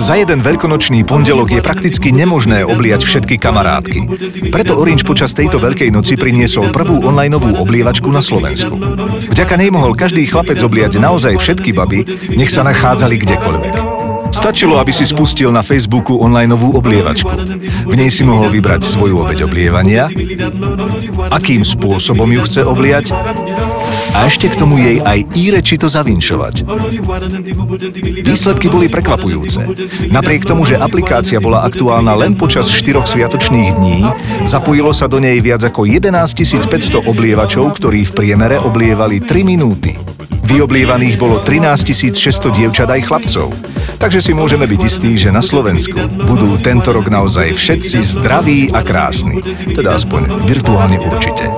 Za jeden veľkonočný pondelok je prakticky nemožné obliať všetky kamarátky. Preto Orange počas tejto Veľkej noci priniesol prvú onlineovú oblievačku na Slovensku. Vďaka nej mohol každý chlapec obliať naozaj všetky baby, nech sa nachádzali kdekoľvek. Stačilo, aby si spustil na Facebooku onlineovú oblievačku. V nej si mohol vybrať svoju obeť oblievania, akým spôsobom ju chce obliať a ešte k tomu jej aj írečito zavinšovať. Výsledky boli prekvapujúce. Napriek tomu, že aplikácia bola aktuálna len počas 4 sviatočných dní, zapojilo sa do nej viac ako 11 500 oblievačov, ktorí v priemere oblievali 3 minúty. Vyoblievaných bolo 13 600 dievčat aj chlapcov. Takže si môžeme byť istí, že na Slovensku budú tento rok naozaj všetci zdraví a krásni. Teda aspoň virtuálne určite.